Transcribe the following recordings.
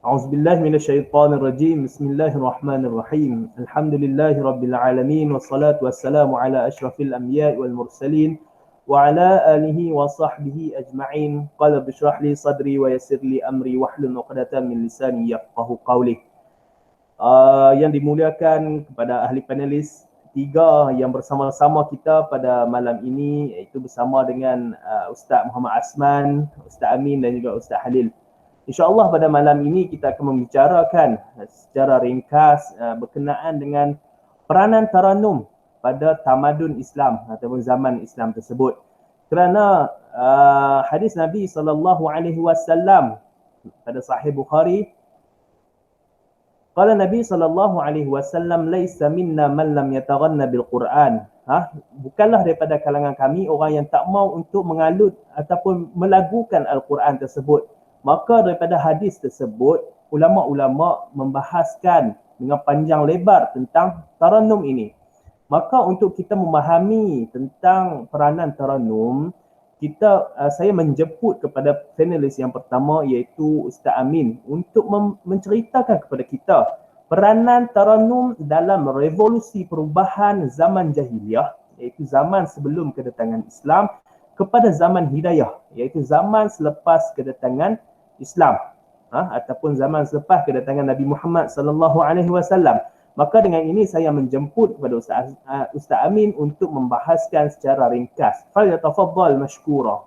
أعوذ بالله من الشيطان الرجيم. بسم الله الرحمن الرحيم. الحمد لله رب العالمين والصلاة والسلام على أشرف الأنبياء والمرسلين وعلى آله وصحبه أجمعين. قال رب اشرح لي صدري ويسر لي أمري واحلل عقدة من لساني يفقهوا قولي. Yang dimuliakan kepada ahli panelis tiga yang bersama-sama kita pada malam ini, iaitu bersama dengan Ustaz Muhammad Asman, Ustaz Amin dan juga Ustaz Halil. InsyaAllah pada malam ini kita akan membicarakan secara ringkas berkenaan dengan peranan taranum pada tamadun Islam ataupun zaman Islam tersebut. Kerana hadis Nabi SAW pada Sahih Bukhari, qala Nabi SAW, laisa minna man lam yataghanna bil Quran. Bukanlah daripada kalangan kami orang yang tak mau untuk mengalut ataupun melagukan Al-Quran tersebut. Maka daripada hadis tersebut, ulama-ulama membahaskan dengan panjang lebar tentang taranum ini. Maka untuk kita memahami tentang peranan taranum, saya menjemput kepada panelis yang pertama, iaitu Ustaz Amin, untuk menceritakan kepada kita peranan taranum dalam revolusi perubahan zaman jahiliyah, iaitu zaman sebelum kedatangan Islam, kepada zaman hidayah, iaitu zaman selepas kedatangan Islam, ataupun zaman selepas kedatangan Nabi Muhammad SAW. Maka dengan ini saya menjemput kepada Ustaz Amin untuk membahaskan secara ringkas. Falyatafaddal mashkura.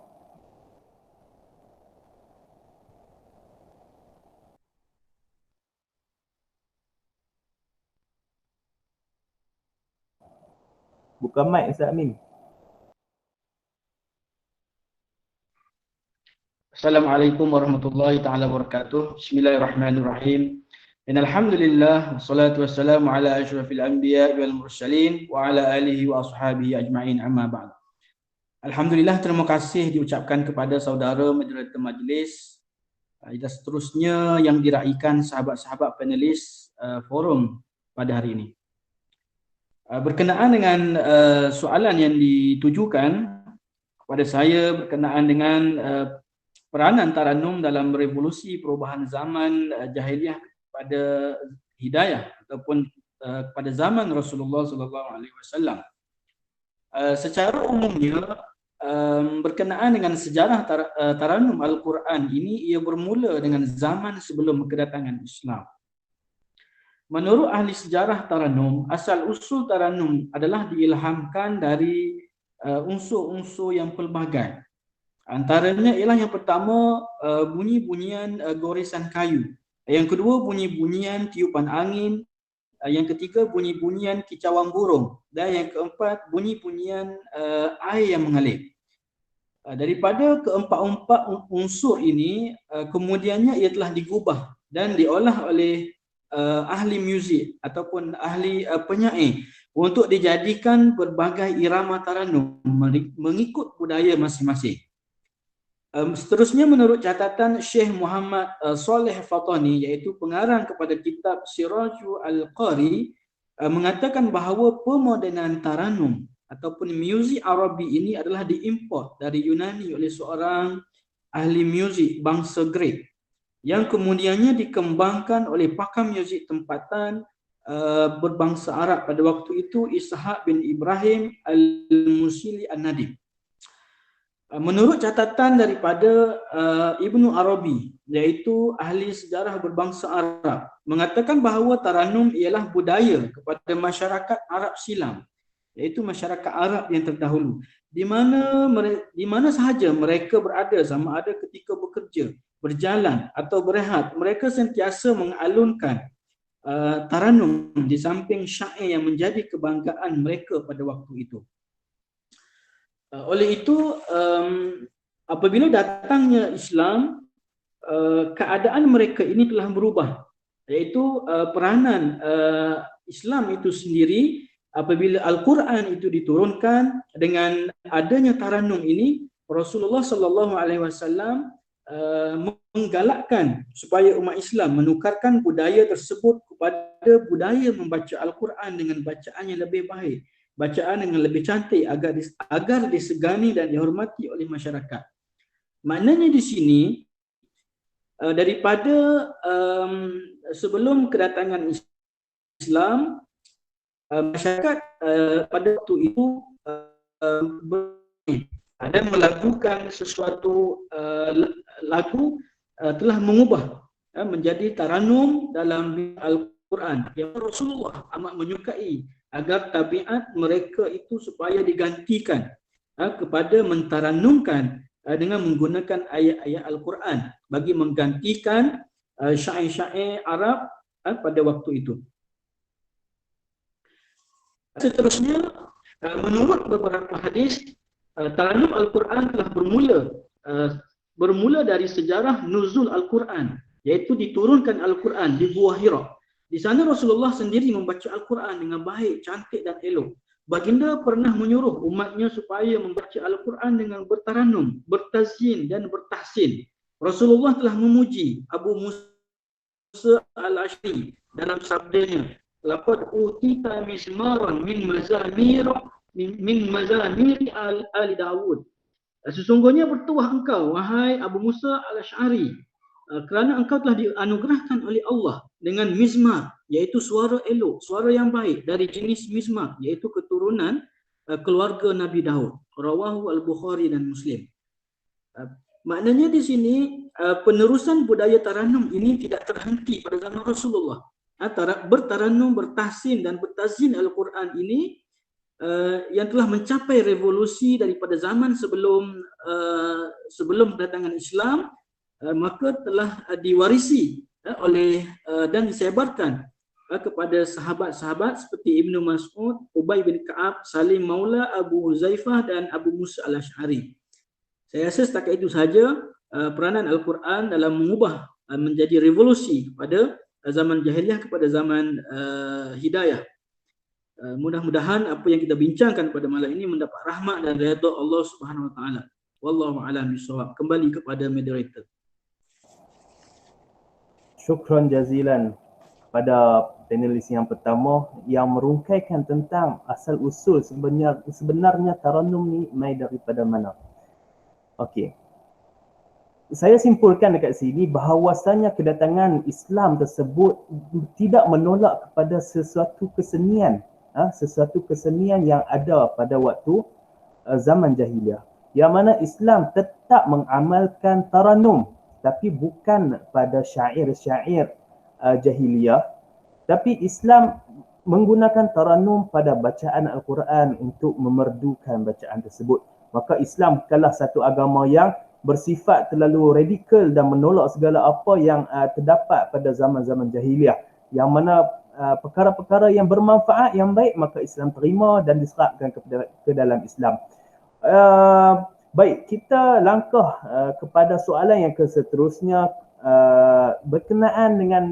Buka mic Ustaz Amin. Assalamualaikum warahmatullahi taala wabarakatuh. Bismillahirrahmanirrahim. Innalhamdulillah wassalatu wassalamu ala asyrafil anbiya wal mursalin wa ala alihi wa ashabihi ajma'in, amma ba'd. Alhamdulillah, terima kasih diucapkan kepada saudara moderator majlis dan seterusnya yang diraikan sahabat-sahabat panelis forum pada hari ini. Berkenaan dengan soalan yang ditujukan kepada saya berkenaan dengan peranan taranum dalam revolusi perubahan zaman jahiliyah pada hidayah ataupun pada zaman Rasulullah SAW. Secara umumnya berkenaan dengan sejarah taranum Al-Quran ini, ia bermula dengan zaman sebelum kedatangan Islam. Menurut ahli sejarah taranum, asal-usul taranum adalah diilhamkan dari unsur-unsur yang pelbagai. Antaranya ialah yang pertama, bunyi-bunyian gorisan kayu. Yang kedua, bunyi-bunyian tiupan angin. Yang ketiga, bunyi-bunyian kicauan burung. Dan yang keempat, bunyi-bunyian air yang mengalir. Daripada keempat-empat unsur ini, kemudiannya ia telah digubah dan diolah oleh ahli muzik ataupun ahli penyair untuk dijadikan berbagai irama taranum mengikut budaya masing-masing. Seterusnya, menurut catatan Syekh Muhammad Saleh Fatani, iaitu pengarang kepada kitab Siraju Al-Qari, mengatakan bahawa pemodenan taranum ataupun muzik Arabi ini adalah diimport dari Yunani oleh seorang ahli muzik bangsa Greek, yang kemudiannya dikembangkan oleh pakar muzik tempatan berbangsa Arab pada waktu itu, Ishaq bin Ibrahim Al-Musili An-Nadim. Menurut catatan daripada Ibnu Arabi, iaitu ahli sejarah berbangsa Arab, mengatakan bahawa taranum ialah budaya kepada masyarakat Arab silam, iaitu masyarakat Arab yang terdahulu, di mana sahaja mereka berada, sama ada ketika bekerja, berjalan atau berehat, mereka sentiasa mengalunkan taranum di samping syair yang menjadi kebanggaan mereka pada waktu itu. Oleh itu, apabila datangnya Islam, keadaan mereka ini telah berubah, iaitu peranan Islam itu sendiri. Apabila Al-Quran itu diturunkan, dengan adanya taranum ini, Rasulullah SAW menggalakkan supaya umat Islam menukarkan budaya tersebut kepada budaya membaca Al-Quran dengan bacaan yang lebih baik, bacaan yang lebih cantik, agar disegani dan dihormati oleh masyarakat. Maknanya di sini daripada sebelum kedatangan Islam, masyarakat pada waktu itu dan melakukan sesuatu lagu telah mengubah menjadi taranum dalam Al-Quran yang Rasulullah amat menyukai agar tabiat mereka itu supaya digantikan kepada mentaranumkan dengan menggunakan ayat-ayat Al-Quran bagi menggantikan syair-syair Arab pada waktu itu. Seterusnya, menurut beberapa hadis, taranum Al-Quran telah bermula dari sejarah nuzul Al-Quran, iaitu diturunkan Al-Quran di Gua Hira. Di sana Rasulullah sendiri membaca Al-Quran dengan baik, cantik dan elok. Baginda pernah menyuruh umatnya supaya membaca Al-Quran dengan bertaranum, bertazyin dan bertahsin. Rasulullah telah memuji Abu Musa al-Ash'ari dalam sabdanya, "Laqad utita mismaran min mazamiri ali Dawud." Sesungguhnya bertuah engkau, wahai Abu Musa al-Ash'ari, kerana engkau telah dianugerahkan oleh Allah dengan mizmar, iaitu suara elok, suara yang baik dari jenis mizmar, iaitu keturunan keluarga Nabi Daud. Rawahu Al-Bukhari dan Muslim. Maknanya di sini penerusan budaya taranum ini tidak terhenti pada zaman Rasulullah. Bertaranum, bertahsin dan bertazin Al-Quran ini yang telah mencapai revolusi daripada zaman sebelum kedatangan Islam, maka telah diwarisi oleh dan disebarkan kepada sahabat-sahabat seperti Ibnu Mas'ud, Ubay bin Ka'ab, Salim Maula, Abu Huzaifah dan Abu Musa al-Ash'ari. Saya rasa setakat itu sahaja peranan Al-Quran dalam mengubah menjadi revolusi pada zaman jahiliah kepada zaman hidayah. Mudah-mudahan apa yang kita bincangkan pada malam ini mendapat rahmat dan redha Allah Subhanahu Wa Taala. Wallahu a'lam bishawab. Kembali kepada moderator. Syukran jazilan pada panelis yang pertama yang merungkaikan tentang asal usul sebenarnya taranum ni mai daripada mana. Okey. Saya simpulkan dekat sini bahawasanya kedatangan Islam tersebut tidak menolak kepada sesuatu kesenian yang ada pada waktu zaman jahiliah, yang mana Islam tetap mengamalkan taranum tapi bukan pada syair-syair jahiliyah, tapi Islam menggunakan taranum pada bacaan Al-Quran untuk memerdukan bacaan tersebut. Maka Islam bukanlah satu agama yang bersifat terlalu radikal dan menolak segala apa yang terdapat pada zaman-zaman jahiliyah, yang mana perkara-perkara yang bermanfaat, yang baik, maka Islam terima dan diserapkan ke dalam Islam. Baik, kita langkah kepada soalan yang seterusnya berkenaan dengan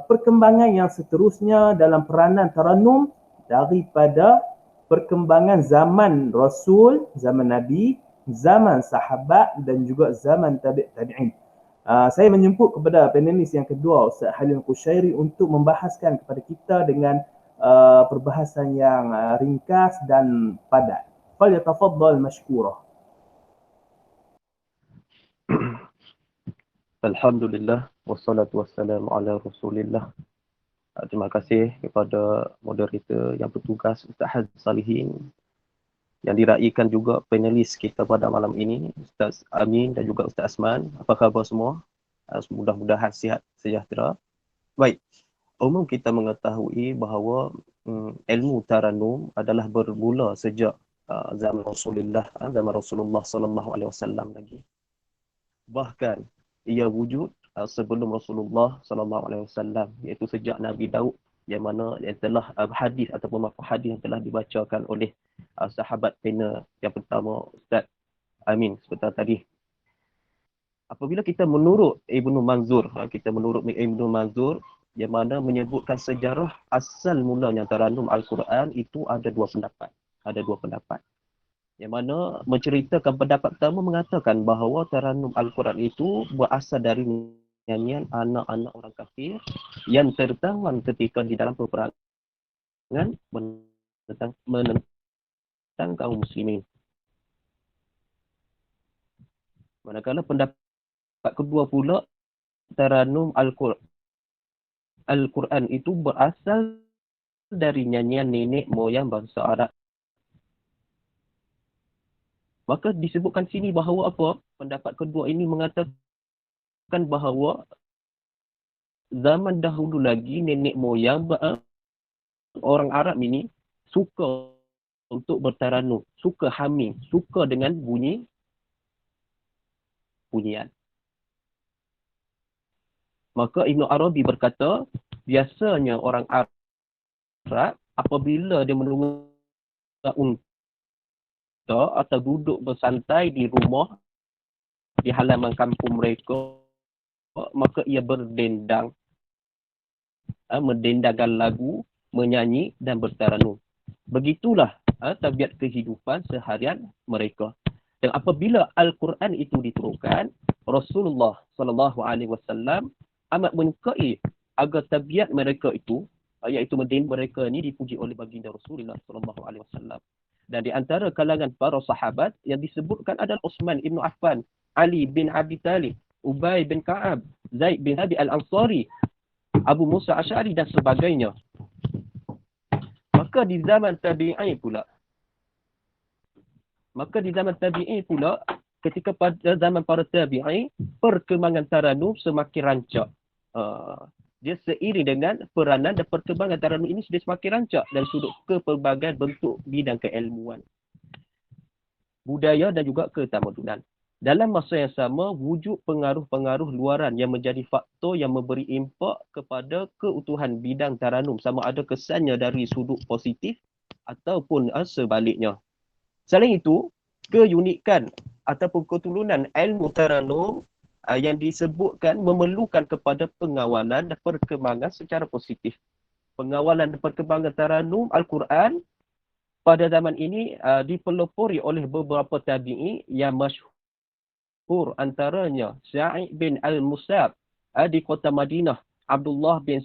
perkembangan yang seterusnya dalam peranan taranum daripada perkembangan zaman Rasul, zaman Nabi, zaman sahabat dan juga zaman tabi'in. Saya menjemput kepada panelis yang kedua, Ustaz Halim Qushairi, untuk membahaskan kepada kita dengan perbahasan yang ringkas dan padat. Falyatafaddal mashkura. Alhamdulillah, wassalatu wassalamu ala Rasulillah. Terima kasih kepada moderator yang bertugas, Ustaz Haziq Salihin, yang diraikan juga panelis kita pada malam ini, Ustaz Amin dan juga Ustaz Asman. Apa khabar semua? Mudah-mudahan sihat sejahtera. Baik, umum kita mengetahui bahawa ilmu taranum adalah bermula sejak zaman Rasulullah sallallahu alaihi wasallam lagi. Bahkan ia wujud sebelum Rasulullah sallallahu alaihi wasallam, iaitu sejak Nabi Daud, yang mana yang telah hadis ataupun hadis yang telah dibacakan oleh sahabat pena yang pertama, Ustaz Amin sebentar tadi. Apabila kita menurut Ibnu Manzur, yang mana menyebutkan sejarah asal mulanya taranum Al-Quran, itu ada dua pendapat. Yang mana menceritakan pendapat pertama mengatakan bahawa taranum Al-Quran itu berasal dari nyanyian anak-anak orang kafir yang tertawan ketika di dalam peperangan menentang kaum muslimin. Manakala pendapat kedua pula Taranum Al-Quran itu berasal dari nyanyian nenek moyang bangsa Arab. Maka disebutkan sini bahawa apa? Pendapat kedua ini mengatakan bahawa zaman dahulu lagi nenek moyang orang Arab ini suka untuk bertaranum, suka humming, suka dengan bunyian. Maka Ibn Arabi berkata, biasanya orang Arab apabila dia mendengar unta atau duduk bersantai di rumah, di halaman kampung mereka, maka ia berdendang, mendendangkan lagu, menyanyi dan bertaranum. Begitulah tabiat kehidupan seharian mereka. Dan apabila Al-Quran itu diturunkan, Rasulullah SAW amat menyukai agar tabiat mereka itu, iaitu mereka ini dipuji oleh baginda Rasulullah SAW. Dan di antara kalangan para sahabat yang disebutkan adalah Utsman ibn Affan, Ali bin Abi Talib, Ubay bin Ka'ab, Zaid bin Abi Al-Ansari, Abu Musa Asy'ari dan sebagainya. Maka di zaman tabi'in pula, ketika pada zaman para tabi'in, perkembangan taranum semakin rancak. Dia seiring dengan peranan dan perkembangan taranum ini sudah semakin rancak dan sudut ke pelbagai bentuk bidang keilmuan, budaya dan juga ketamadunan. Dalam masa yang sama, wujud pengaruh-pengaruh luaran yang menjadi faktor yang memberi impak kepada keutuhan bidang taranum, sama ada kesannya dari sudut positif ataupun sebaliknya. Selain itu, keunikan ataupun keturunan ilmu taranum yang disebutkan memerlukan kepada pengawalan dan perkembangan secara positif. Pengawalan dan perkembangan taranum Al-Quran pada zaman ini dipelopori oleh beberapa tabi'i yang masyhur, antaranya Sa'id bin Al-Musab di kota Madinah, Abdullah bin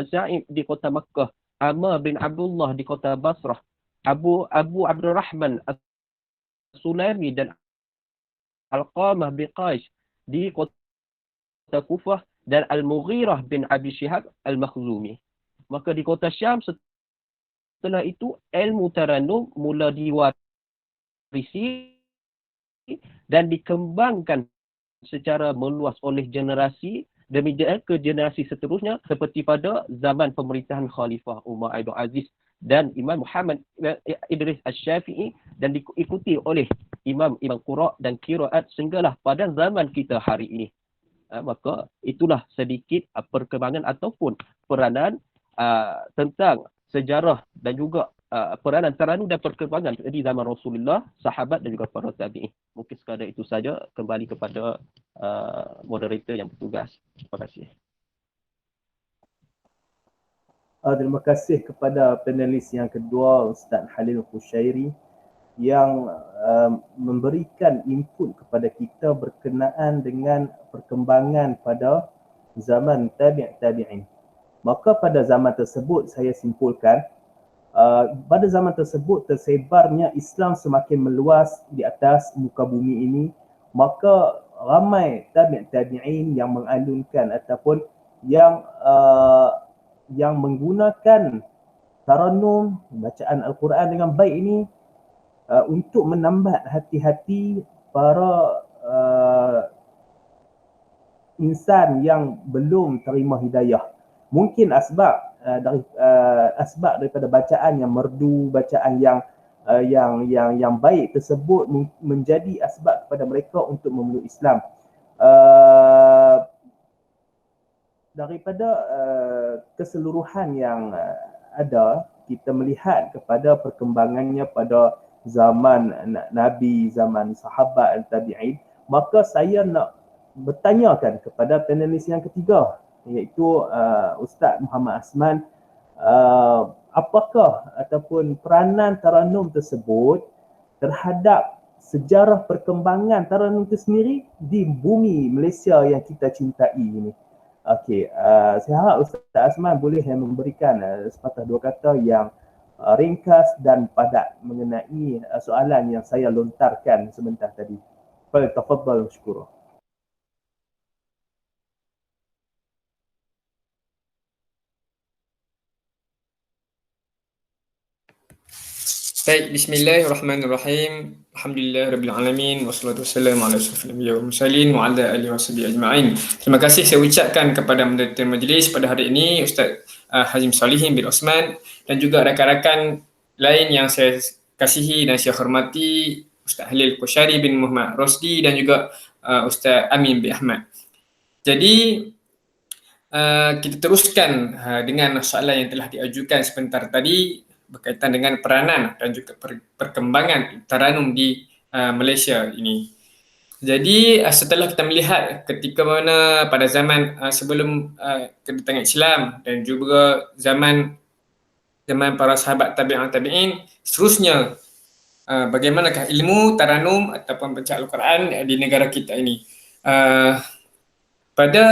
Sa'id di kota Makkah, Amr bin Abdullah di kota Basrah, Abu Abdul Rahman Sulaimi dan Al-Qamah bin Qais di kota Kufah, dan Al-Mughirah bin Abi Shihab Al-Makhzumi. Maka di kota Syam setelah itu ilmu taranum mula diwarisi dan dikembangkan secara meluas oleh generasi demi ke generasi seterusnya, seperti pada zaman pemerintahan Khalifah Umar Ibn Aziz dan Imam Muhammad Idris Asy-Syafi'i, dan diikuti oleh Imam Qura' dan Qiraat sehinggalah pada zaman kita hari ini. Maka itulah sedikit perkembangan ataupun peranan tentang sejarah dan juga peranan taranum dan perkembangan di zaman Rasulullah, sahabat dan juga para tabi'in. Mungkin sekadar itu saja, kembali kepada moderator yang bertugas. Terima kasih. Terima kasih kepada panelis yang kedua, Ustaz Halil Khusyairi, yang memberikan input kepada kita berkenaan dengan perkembangan pada zaman tabi'in. Maka pada zaman tersebut saya simpulkan, pada zaman tersebut tersebarnya Islam semakin meluas di atas muka bumi ini, maka ramai tabi'in yang mengalunkan ataupun yang menggunakan taranum, bacaan Al-Quran dengan baik ini untuk menambat hati-hati para insan yang belum terima hidayah. Mungkin asbab daripada bacaan yang merdu, bacaan yang baik tersebut menjadi asbab kepada mereka untuk memeluk Islam. Daripada keseluruhan yang ada, kita melihat kepada perkembangannya pada zaman Nabi, zaman sahabat dan tabi'in, maka saya nak bertanyakan kepada panelis yang ketiga, iaitu Ustaz Muhammad Asman, apakah ataupun peranan taranum tersebut terhadap sejarah perkembangan taranum itu sendiri di bumi Malaysia yang kita cintai ini. Okey, saya harap Ustaz Asman boleh memberikan sepatah dua kata yang ringkas dan padat mengenai soalan yang saya lontarkan sebentar tadi. Tafadhal, syukur. Baik, bismillahirrahmanirrahim. Alhamdulillah alamin wassalatu wassalamu ala asyrafil anbiya'i wal mursalin wa ala alihi washabihi ajma'in. Terima kasih saya ucapkan kepada moderator majlis pada hari ini Ustaz Hazim Salihin bin Osman dan juga rakan-rakan lain yang saya kasihi dan saya hormati, Ustaz Halil Koshari bin Muhammad Rosdi dan juga Ustaz Amin bin Ahmad. Jadi kita teruskan dengan soalan yang telah diajukan sebentar tadi berkaitan dengan peranan dan juga perkembangan Taranum di Malaysia ini. Jadi setelah kita melihat ketika mana pada zaman sebelum kedatangan Islam dan juga zaman para sahabat tabi'in, seterusnya bagaimanakah ilmu Taranum ataupun bacaan Al-Quran di negara kita ini. Pada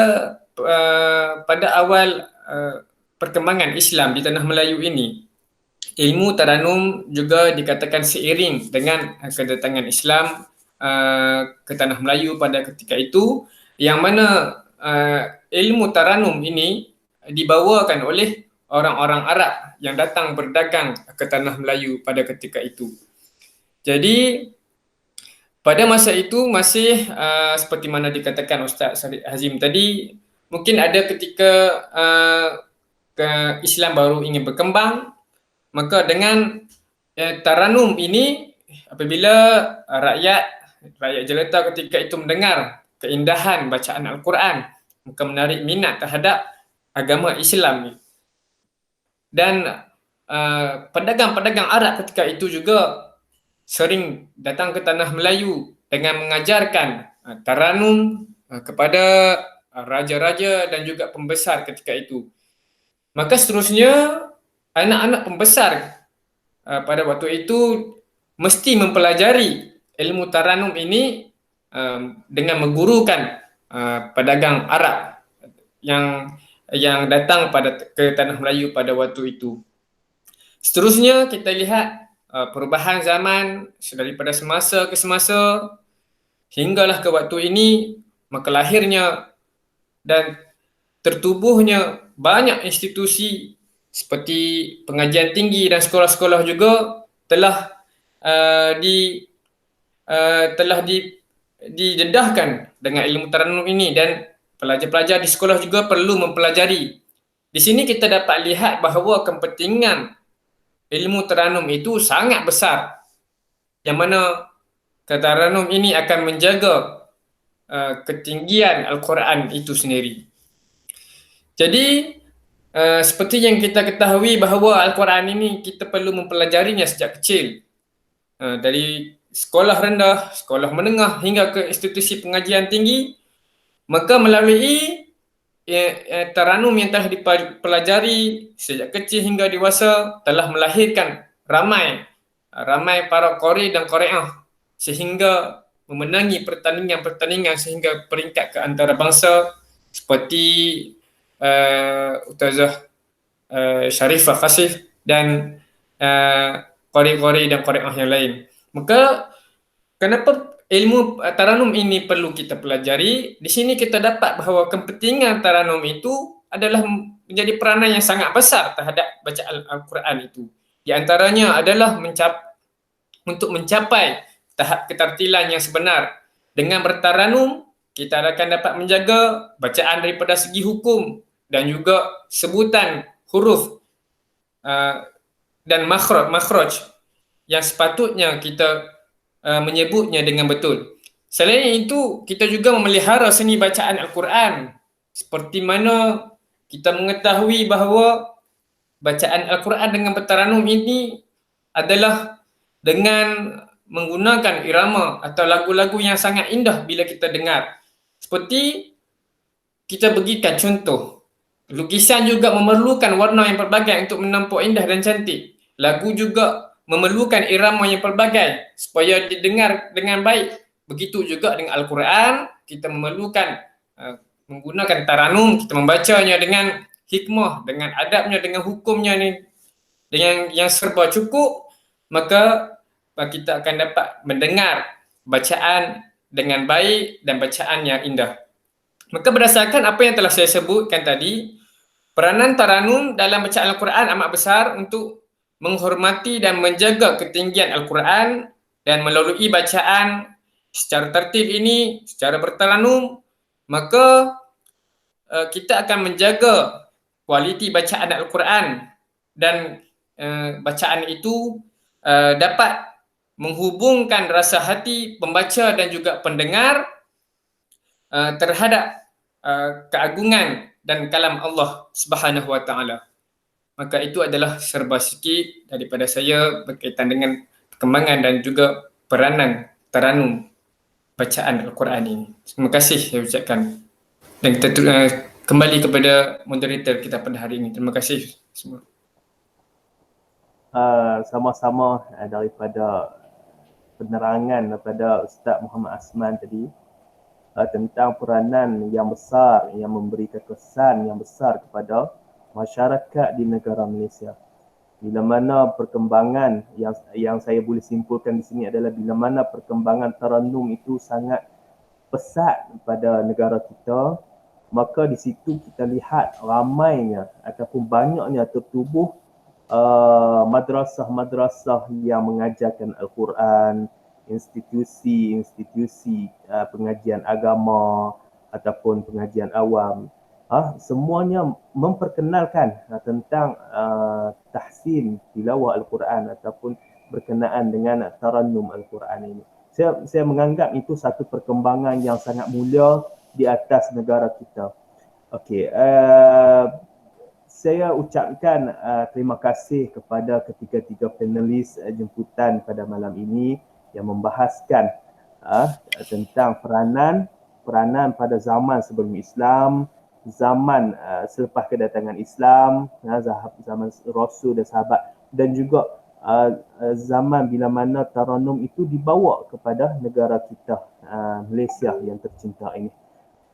awal perkembangan Islam di tanah Melayu ini, ilmu Taranum juga dikatakan seiring dengan kedatangan Islam ke tanah Melayu pada ketika itu, yang mana ilmu Taranum ini dibawakan oleh orang-orang Arab yang datang berdagang ke tanah Melayu pada ketika itu. Jadi pada masa itu masih seperti mana dikatakan Ustaz Hazim tadi, mungkin ada ketika Islam baru ingin berkembang, maka dengan Taranum ini apabila rakyat jelata ketika itu mendengar keindahan bacaan Al-Quran, maka menarik minat terhadap agama Islam. Dan pedagang-pedagang Arab ketika itu juga sering datang ke tanah Melayu dengan mengajarkan Taranum kepada raja-raja dan juga pembesar ketika itu. Maka seterusnya anak-anak pembesar pada waktu itu mesti mempelajari ilmu Taranum ini dengan menggurukan pedagang Arab yang datang ke tanah Melayu pada waktu itu. Seterusnya kita lihat perubahan zaman daripada semasa ke semasa hinggalah ke waktu ini, maka lahirnya dan tertubuhnya banyak institusi seperti pengajian tinggi dan sekolah-sekolah juga telah didedahkan dengan ilmu Taranum ini, dan pelajar-pelajar di sekolah juga perlu mempelajari. Di sini kita dapat lihat bahawa kepentingan ilmu Taranum itu sangat besar, yang mana Taranum ini akan menjaga ketinggian Al-Quran itu sendiri. Jadi seperti yang kita ketahui bahawa Al-Quran ini kita perlu mempelajarinya sejak kecil, dari sekolah rendah, sekolah menengah hingga ke institusi pengajian tinggi. Maka melalui Taranum yang telah dipelajari sejak kecil hingga dewasa telah melahirkan ramai para qari dan qari'ah sehingga memenangi pertandingan sehingga peringkat ke antarabangsa seperti Ustazah Sharifah Khasif dan qari-qari dan qari'ah yang lain. Maka kenapa ilmu Taranum ini perlu kita pelajari? Di sini kita dapat bahawa kepentingan Taranum itu adalah menjadi peranan yang sangat besar terhadap bacaan Al-Quran itu. Di antaranya adalah untuk mencapai tahap ketartilan yang sebenar. Dengan bertaranum, kita akan dapat menjaga bacaan daripada segi hukum dan juga sebutan huruf dan makhraj yang sepatutnya kita menyebutnya dengan betul. Selain itu, kita juga memelihara seni bacaan Al-Quran. Seperti mana kita mengetahui bahawa bacaan Al-Quran dengan bertaranum ini adalah dengan menggunakan irama atau lagu-lagu yang sangat indah bila kita dengar. Seperti kita berikan contoh, lukisan juga memerlukan warna yang pelbagai untuk menampak indah dan cantik. Lagu juga memerlukan irama yang pelbagai supaya didengar dengan baik. Begitu juga dengan Al-Quran, kita memerlukan menggunakan taranum, kita membacanya dengan hikmah, dengan adabnya, dengan hukumnya ni, dengan yang serba cukup, maka kita akan dapat mendengar bacaan dengan baik dan bacaan yang indah. Maka berdasarkan apa yang telah saya sebutkan tadi, peranan taranum dalam bacaan Al-Quran amat besar untuk menghormati dan menjaga ketinggian Al-Quran dan melalui bacaan secara tertib ini, secara bertaranum, maka kita akan menjaga kualiti bacaan Al-Quran dan bacaan itu dapat menghubungkan rasa hati pembaca dan juga pendengar terhadap keagungan dan kalam Allah Subhanahu wa taala. Maka itu adalah serba sikit daripada saya berkaitan dengan perkembangan dan juga peranan taranum bacaan Al-Quran ini. Terima kasih saya ucapkan. Dan kita kembali kepada moderator kita pada hari ini. Terima kasih semua. Sama-sama daripada penerangan daripada Ustaz Muhammad Asman tadi tentang peranan yang besar yang memberikan kesan yang besar kepada masyarakat di negara Malaysia. Bila mana perkembangan yang saya boleh simpulkan di sini adalah bila mana perkembangan taranum itu sangat pesat pada negara kita, maka di situ kita lihat ramainya ataupun banyaknya tertubuh madrasah-madrasah yang mengajarkan Al-Quran, institusi-institusi pengajian agama ataupun pengajian awam. Semuanya memperkenalkan tentang tahsin tilawah Al-Quran ataupun berkenaan dengan taranum Al-Quran ini. Saya menganggap itu satu perkembangan yang sangat mulia di atas negara kita. Okey, saya ucapkan terima kasih kepada ketiga-tiga panelis jemputan pada malam ini yang membahaskan tentang peranan pada zaman sebelum Islam, zaman selepas kedatangan Islam, zaman Rasul dan sahabat, dan juga zaman bila mana taranum itu dibawa kepada negara kita, Malaysia yang tercinta ini.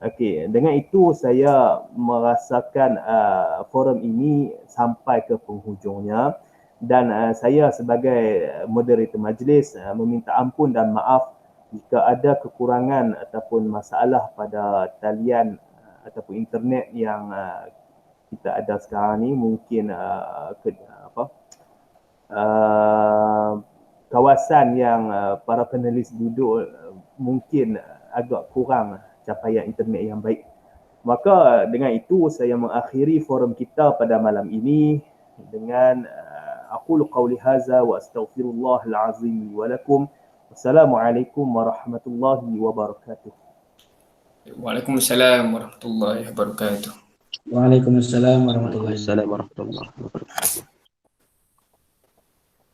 Okey, dengan itu saya merasakan forum ini sampai ke penghujungnya dan saya sebagai moderator majlis meminta ampun dan maaf jika ada kekurangan ataupun masalah pada talian ataupun internet yang kita ada sekarang ni. Mungkin kawasan yang para panelis duduk mungkin agak kurang capaian internet yang baik. Maka dengan itu saya mengakhiri forum kita pada malam ini dengan aqulu qawli hadza wa astaghfirullahal azim wa lakum. Wassalamualaikum warahmatullahi wabarakatuh. Waalaikumsalam warahmatullahi wabarakatuh. Waalaikumsalam warahmatullahi wabarakatuh. Assalamualaikum warahmatullahi wabarakatuh.